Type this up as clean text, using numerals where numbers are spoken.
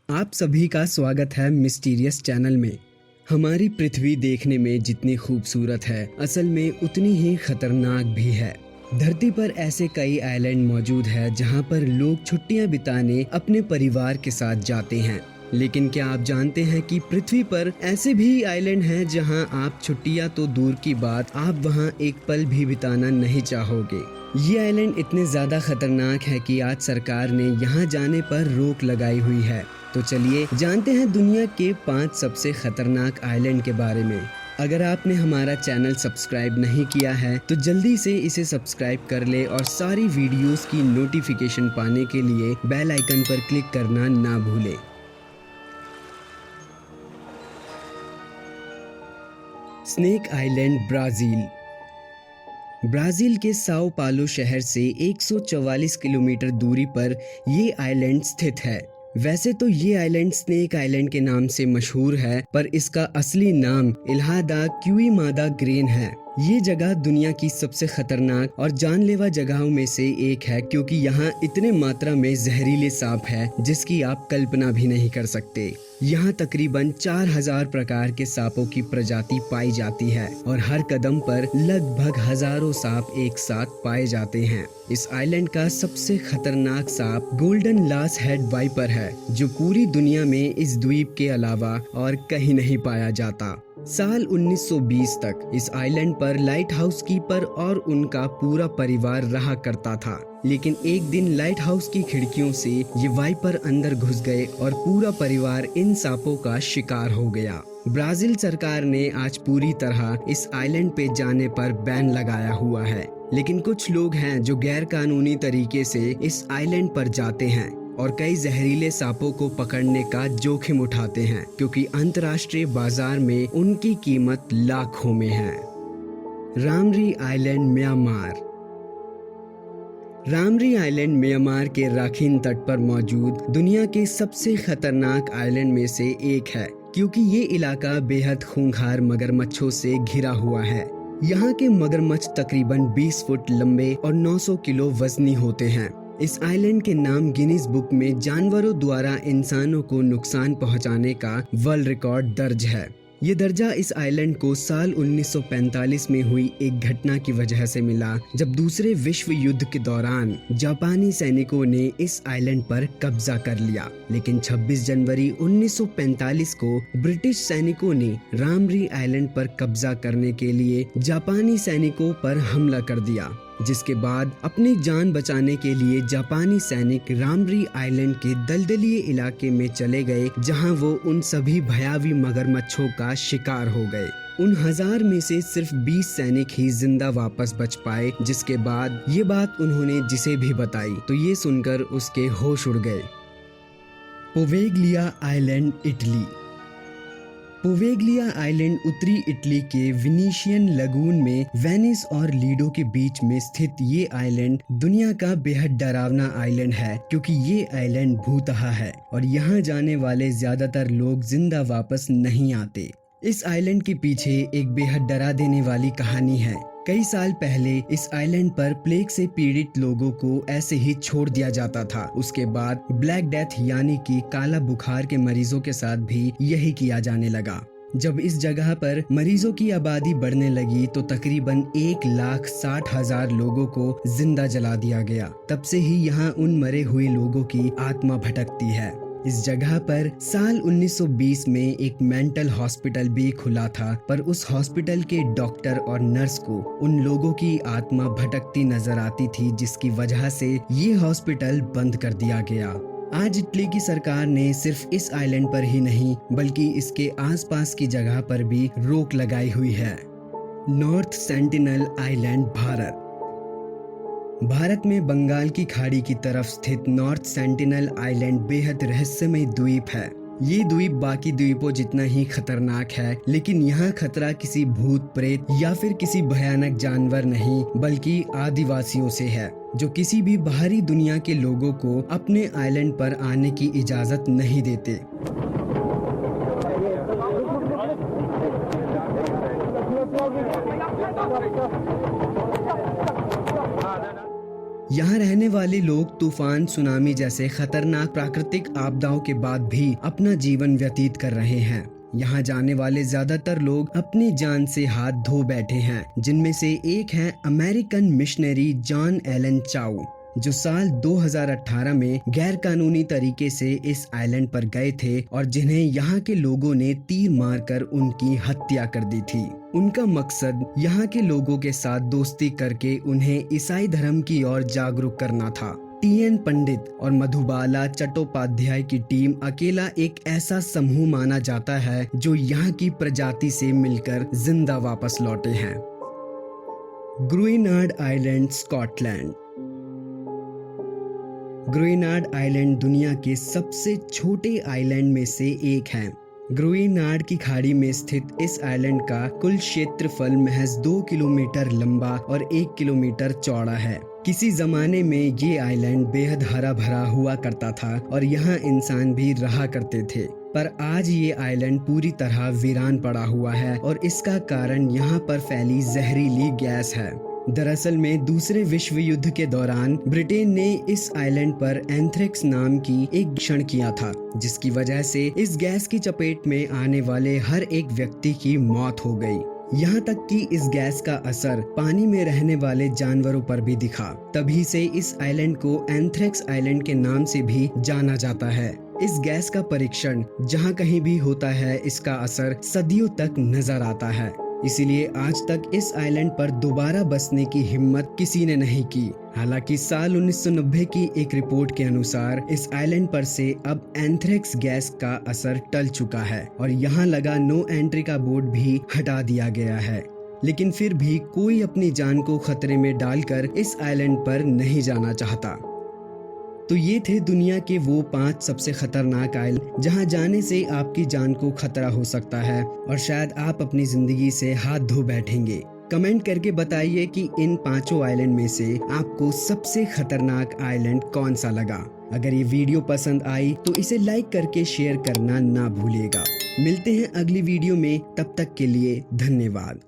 आप सभी का स्वागत है मिस्टीरियस चैनल में। हमारी पृथ्वी देखने में जितनी खूबसूरत है, असल में उतनी ही खतरनाक भी है। धरती पर ऐसे कई आइलैंड मौजूद है जहां पर लोग छुट्टियां बिताने अपने परिवार के साथ जाते हैं। लेकिन क्या आप जानते हैं कि पृथ्वी पर ऐसे भी आइलैंड हैं जहां आप छुट्टियां तो दूर की बात, आप वहां एक पल भी बिताना नहीं चाहोगे। ये आइलैंड इतने ज्यादा खतरनाक है कि आज सरकार ने यहाँ जाने पर रोक लगाई हुई है। तो चलिए जानते हैं दुनिया के 5 सबसे खतरनाक आइलैंड के बारे में। अगर आपने हमारा चैनल सब्सक्राइब नहीं किया है तो जल्दी से इसे सब्सक्राइब कर ले और सारी वीडियोस की नोटिफिकेशन पाने के लिए बेल आइकन पर क्लिक करना ना भूलें। स्नेक आइलैंड, ब्राजील के साओ पालो शहर से 144 किलोमीटर दूरी पर ये आइलैंड स्थित है। वैसे तो ये आइलैंड स्नेक आइलैंड के नाम से मशहूर है, पर इसका असली नाम इल्हा दा क्युइमादा ग्रेन है। ये जगह दुनिया की सबसे खतरनाक और जानलेवा जगहों में से एक है, क्योंकि यहाँ इतने मात्रा में जहरीले सांप है जिसकी आप कल्पना भी नहीं कर सकते। यहाँ तकरीबन 4000 प्रकार के सांपों की प्रजाति पाई जाती है और हर कदम पर लगभग हजारों सांप एक साथ पाए जाते हैं। इस आइलैंड का सबसे खतरनाक सांप गोल्डन लास हेड वाइपर है, जो पूरी दुनिया में इस द्वीप के अलावा और कहीं नहीं पाया जाता। साल 1920 तक इस आइलैंड पर लाइट हाउस कीपर और उनका पूरा परिवार रहा करता था, लेकिन एक दिन लाइट हाउस की खिड़कियों से ये वाइपर अंदर घुस गए और पूरा परिवार इन सांपों का शिकार हो गया। ब्राजील सरकार ने आज पूरी तरह इस आइलैंड पे जाने पर बैन लगाया हुआ है, लेकिन कुछ लोग हैं जो गैर कानूनी तरीके से इस आइलैंड पर जाते हैं और कई जहरीले सांपों को पकड़ने का जोखिम उठाते हैं, क्योंकि अंतर्राष्ट्रीय बाजार में उनकी कीमत लाखों में है। रामरी आइलैंड, म्यांमार। रामरी आइलैंड म्यांमार के राखीन तट पर मौजूद दुनिया के सबसे खतरनाक आइलैंड में से एक है, क्योंकि ये इलाका बेहद खूंखार मगरमच्छों से घिरा हुआ है। यहाँ के मगरमच्छ तकरीबन 20 फुट लंबे और 900 किलो वजनी होते हैं। इस आइलैंड के नाम गिनीज बुक में जानवरों द्वारा इंसानों को नुकसान पहुंचाने का वर्ल्ड रिकॉर्ड दर्ज है। ये दर्जा इस आइलैंड को साल 1945 में हुई एक घटना की वजह से मिला, जब दूसरे विश्व युद्ध के दौरान जापानी सैनिकों ने इस आइलैंड पर कब्जा कर लिया। लेकिन 26 जनवरी 1945 को ब्रिटिश सैनिकों ने रामरी आइलैंड पर कब्जा करने के लिए जापानी सैनिकों पर हमला कर दिया, जिसके बाद अपनी जान बचाने के लिए जापानी सैनिक रामरी आइलैंड के दलदलीय इलाके में चले गए, जहां वो उन सभी भयावी मगरमच्छों का शिकार हो गए। उन 1000 में से सिर्फ 20 सैनिक ही जिंदा वापस बच पाए, जिसके बाद ये बात उन्होंने जिसे भी बताई तो ये सुनकर उसके होश उड़ गए। पोवेगलिया आइलैंड, इटली। पोवेगलिया आइलैंड उत्तरी इटली के विनीशियन लगून में वेनिस और लीडो के बीच में स्थित ये आइलैंड दुनिया का बेहद डरावना आइलैंड है, क्योंकि ये आइलैंड भूतहा है और यहाँ जाने वाले ज्यादातर लोग जिंदा वापस नहीं आते। इस आइलैंड के पीछे एक बेहद डरा देने वाली कहानी है। कई साल पहले इस आइलैंड पर प्लेग से पीड़ित लोगों को ऐसे ही छोड़ दिया जाता था। उसके बाद ब्लैक डेथ यानी कि काला बुखार के मरीजों के साथ भी यही किया जाने लगा। जब इस जगह पर मरीजों की आबादी बढ़ने लगी तो तकरीबन 1,60,000 लोगों को जिंदा जला दिया गया। तब से ही यहाँ उन मरे हुए लोगों की आत्मा भटकती है। इस जगह पर साल 1920 में एक मेंटल हॉस्पिटल भी खुला था, पर उस हॉस्पिटल के डॉक्टर और नर्स को उन लोगों की आत्मा भटकती नजर आती थी, जिसकी वजह से ये हॉस्पिटल बंद कर दिया गया। आज इटली की सरकार ने सिर्फ इस आइलैंड पर ही नहीं बल्कि इसके आसपास की जगह पर भी रोक लगाई हुई है। नॉर्थ सेंटिनल आइलैंड, भारत में बंगाल की खाड़ी की तरफ स्थित नॉर्थ सेंटिनल आइलैंड बेहद रहस्यमय द्वीप है। ये द्वीप बाकी द्वीपों जितना ही खतरनाक है, लेकिन यहाँ खतरा किसी भूत प्रेत या फिर किसी भयानक जानवर नहीं बल्कि आदिवासियों से है, जो किसी भी बाहरी दुनिया के लोगों को अपने आइलैंड पर आने की इजाजत नहीं देते। यहाँ रहने वाले लोग तूफान, सुनामी जैसे खतरनाक प्राकृतिक आपदाओं के बाद भी अपना जीवन व्यतीत कर रहे हैं। यहाँ जाने वाले ज्यादातर लोग अपनी जान से हाथ धो बैठे हैं, जिनमें से एक है अमेरिकन मिशनरी जॉन एलन चाउ, जो साल 2018 में गैर कानूनी तरीके से इस आइलैंड पर गए थे और जिन्हें यहाँ के लोगों ने तीर मारकर उनकी हत्या कर दी थी। उनका मकसद यहाँ के लोगों के साथ दोस्ती करके उन्हें ईसाई धर्म की ओर जागरूक करना था। टीएन पंडित और मधुबाला चट्टोपाध्याय की टीम अकेला एक ऐसा समूह माना जाता है जो यहाँ की प्रजाति से मिलकर जिंदा वापस लौटे हैं। ग्रुइनार्ड आइलैंड, स्कॉटलैंड। ग्रुइनार्ड आइलैंड दुनिया के सबसे छोटे आइलैंड में से एक है। ग्रुइनार्ड की खाड़ी में स्थित इस आइलैंड का कुल क्षेत्रफल महज 2 किलोमीटर लंबा और 1 किलोमीटर चौड़ा है। किसी जमाने में ये आइलैंड बेहद हरा भरा हुआ करता था और यहाँ इंसान भी रहा करते थे, पर आज ये आइलैंड पूरी तरह वीरान पड़ा हुआ है और इसका कारण यहाँ पर फैली जहरीली गैस है। दरअसल में दूसरे विश्व युद्ध के दौरान ब्रिटेन ने इस आइलैंड पर एंथ्रेक्स नाम की एक भीषण किया था, जिसकी वजह से इस गैस की चपेट में आने वाले हर एक व्यक्ति की मौत हो गई। यहाँ तक कि इस गैस का असर पानी में रहने वाले जानवरों पर भी दिखा। तभी से इस आइलैंड को एंथ्रेक्स आइलैंड के नाम से भी जाना जाता है। इस गैस का परीक्षण जहाँ कहीं भी होता है, इसका असर सदियों तक नजर आता है। इसीलिए आज तक इस आइलैंड पर दोबारा बसने की हिम्मत किसी ने नहीं की। हालांकि साल 1990 की एक रिपोर्ट के अनुसार इस आइलैंड पर से अब एंथ्रेक्स गैस का असर टल चुका है और यहाँ लगा नो एंट्री का बोर्ड भी हटा दिया गया है। लेकिन फिर भी कोई अपनी जान को खतरे में डालकर इस आइलैंड पर नहीं जाना चाहता। तो ये थे दुनिया के वो 5 सबसे खतरनाक आइलैंड जहां जाने से आपकी जान को खतरा हो सकता है और शायद आप अपनी जिंदगी से हाथ धो बैठेंगे। कमेंट करके बताइए कि इन 5 आइलैंड में से आपको सबसे खतरनाक आइलैंड कौन सा लगा। अगर ये वीडियो पसंद आई तो इसे लाइक करके शेयर करना ना भूलिएगा। मिलते हैं अगली वीडियो में, तब तक के लिए धन्यवाद।